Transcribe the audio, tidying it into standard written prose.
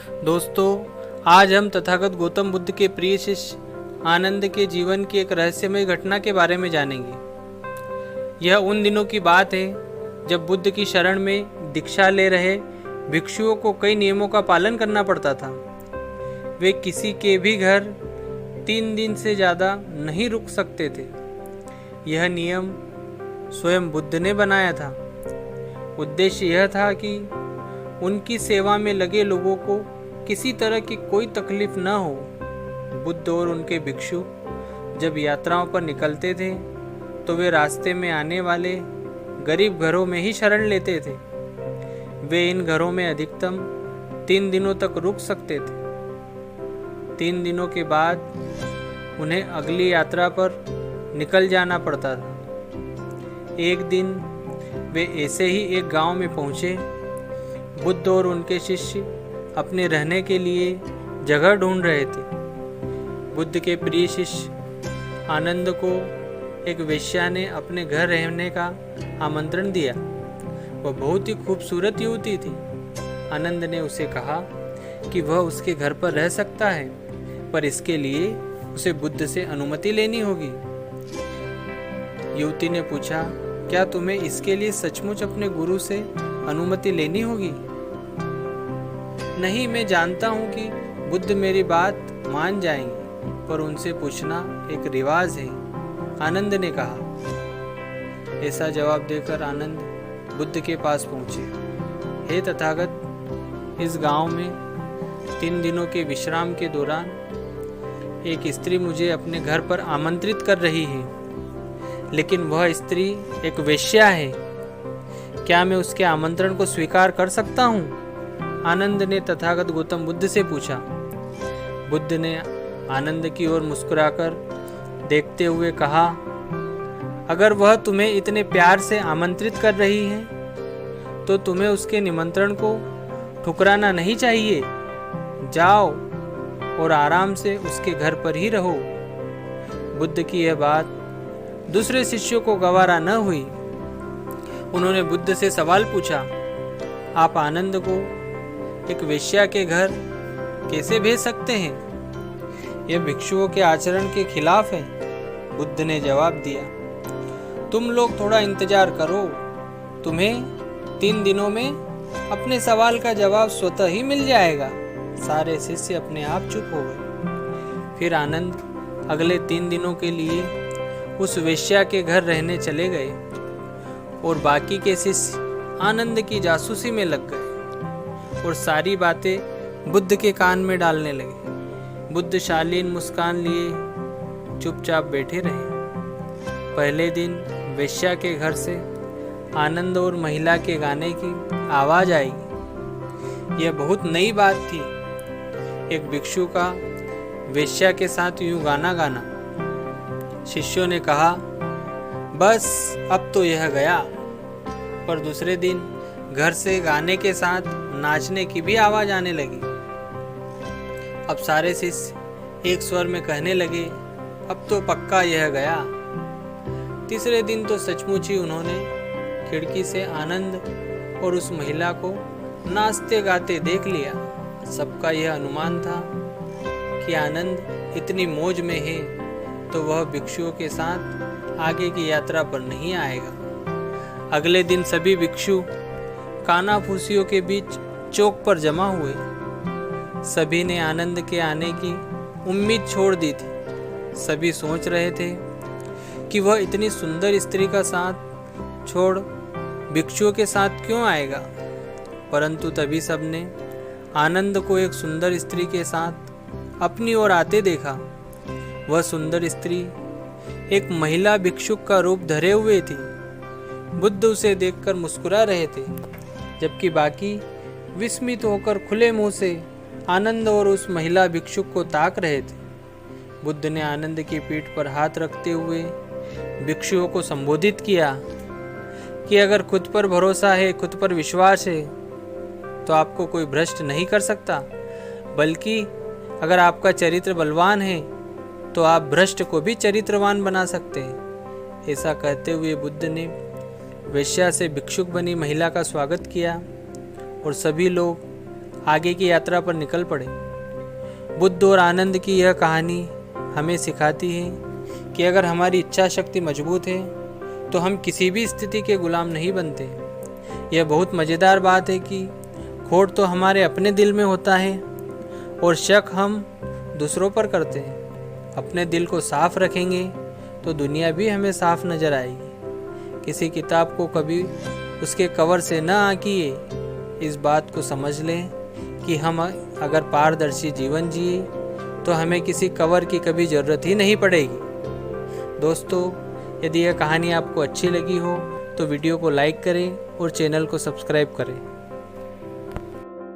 दोस्तों, आज हम तथागत गौतम बुद्ध के प्रिय शिष्य आनंद के जीवन की एक रहस्यमय घटना के बारे में जानेंगे। यह उन दिनों की बात है जब बुद्ध की शरण में दीक्षा ले रहे भिक्षुओं को कई नियमों का पालन करना पड़ता था। वे किसी के भी घर 3 दिन से ज़्यादा नहीं रुक सकते थे। यह नियम स्वयं बुद्ध ने बनाया था। उद्देश्य यह था कि उनकी सेवा में लगे लोगों को किसी तरह की कोई तकलीफ न हो। बुद्ध और उनके भिक्षु जब यात्राओं पर निकलते थे तो वे रास्ते में आने वाले गरीब घरों में ही शरण लेते थे। वे इन घरों में अधिकतम 3 दिनों तक रुक सकते थे। 3 दिनों के बाद उन्हें अगली यात्रा पर निकल जाना पड़ता था। एक दिन वे ऐसे ही एक गांव में पहुंचे। बुद्ध और उनके शिष्य अपने रहने के लिए जगह ढूंढ रहे थे। बुद्ध के प्रिय शिष्य आनंद को एक वेश्या ने अपने घर रहने का आमंत्रण दिया। वह बहुत ही खूबसूरत युवती थी। आनंद ने उसे कहा कि वह उसके घर पर रह सकता है, पर इसके लिए उसे बुद्ध से अनुमति लेनी होगी। युवती ने पूछा, क्या तुम्हें इसके लिए सचमुच अपने गुरु से अनुमति लेनी होगी? नहीं, मैं जानता हूँ कि बुद्ध मेरी बात मान जाएंगे, पर उनसे पूछना एक रिवाज है, आनंद ने कहा। ऐसा जवाब देकर आनंद बुद्ध के पास पहुँचे। हे तथागत, इस गांव में 3 दिनों के विश्राम के दौरान एक स्त्री मुझे अपने घर पर आमंत्रित कर रही है, लेकिन वह स्त्री एक वेश्या है। क्या मैं उसके आमंत्रण को स्वीकार कर सकता हूँ? आनंद ने तथागत गौतम बुद्ध से पूछा। बुद्ध ने आनंद की ओर मुस्कुराकर देखते हुए कहा, अगर वह तुम्हें इतने प्यार से आमंत्रित कर रही है तो तुम्हें उसके निमंत्रण को ठुकराना नहीं चाहिए। जाओ और आराम से उसके घर पर ही रहो। बुद्ध की यह बात दूसरे शिष्यों को गवारा न हुई। उन्होंने बुद्ध से सवाल पूछा, आप आनंद को एक वेश्या के घर कैसे भेज सकते हैं? यह भिक्षुओं के आचरण के खिलाफ है। बुद्ध ने जवाब दिया, तुम लोग थोड़ा इंतजार करो, तुम्हें 3 दिनों में अपने सवाल का जवाब स्वतः ही मिल जाएगा। सारे शिष्य अपने आप चुप हो गए। फिर आनंद अगले 3 दिनों के लिए उस वेश्या के घर रहने चले गए और बाकी के शिष्य आनंद की जासूसी में लग गए और सारी बातें बुद्ध के कान में डालने लगे। बुद्ध शालीन मुस्कान लिए चुपचाप बैठे रहे। पहले दिन वेश्या के घर से आनंद और महिला के गाने की आवाज आई। यह बहुत नई बात थी, एक भिक्षु का वेश्या के साथ यूं गाना गाना। शिष्यों ने कहा, बस अब तो यह गया। पर दूसरे दिन घर से गाने के साथ नाचने की भी आवाज आने लगी। अब सारे शिष्य एक स्वर में कहने लगे, अब तो पक्का यह गया। तीसरे दिन तो सचमुच ही उन्होंने खिड़की से आनंद और उस महिला को नाचते गाते देख लिया। सबका यह अनुमान था कि आनंद इतनी मौज में है तो वह भिक्षुओं के साथ आगे की यात्रा पर नहीं आएगा। अगले दिन सभी भिक्षु कानाफूसियों के बीच चौक पर जमा हुए। सभी ने आनंद के आने की उम्मीद छोड़ दी थी। सभी सोच रहे थे कि वह इतनी सुंदर स्त्री का साथ छोड़ भिक्षुओं के साथ क्यों आएगा। परंतु तभी सबने आनंद को एक सुंदर स्त्री के साथ अपनी ओर आते देखा। वह सुंदर स्त्री एक महिला भिक्षुक का रूप धरे हुए थी। बुद्ध उसे देखकर मुस्कुरा रहे थे, जबकि बाकी विस्मित होकर खुले मुंह से आनंद और उस महिला भिक्षुक को ताक रहे थे। बुद्ध ने आनंद की पीठ पर हाथ रखते हुए भिक्षुओं को संबोधित किया कि अगर खुद पर भरोसा है, खुद पर विश्वास है, तो आपको कोई भ्रष्ट नहीं कर सकता। बल्कि अगर आपका चरित्र बलवान है तो आप भ्रष्ट को भी चरित्रवान बना सकते हैं। ऐसा कहते हुए बुद्ध ने वेश्या से भिक्षुक बनी महिला का स्वागत किया और सभी लोग आगे की यात्रा पर निकल पड़े। बुद्ध और आनंद की यह कहानी हमें सिखाती है कि अगर हमारी इच्छा शक्ति मजबूत है तो हम किसी भी स्थिति के गुलाम नहीं बनते। यह बहुत मज़ेदार बात है कि खोट तो हमारे अपने दिल में होता है और शक हम दूसरों पर करते हैं। अपने दिल को साफ रखेंगे तो दुनिया भी हमें साफ नज़र आएगी। किसी किताब को कभी उसके कवर से न आंकिए। इस बात को समझ लें कि हम अगर पारदर्शी जीवन जिए तो हमें किसी कवर की कभी ज़रूरत ही नहीं पड़ेगी। दोस्तों, यदि यह कहानी आपको अच्छी लगी हो तो वीडियो को लाइक करें और चैनल को सब्सक्राइब करें।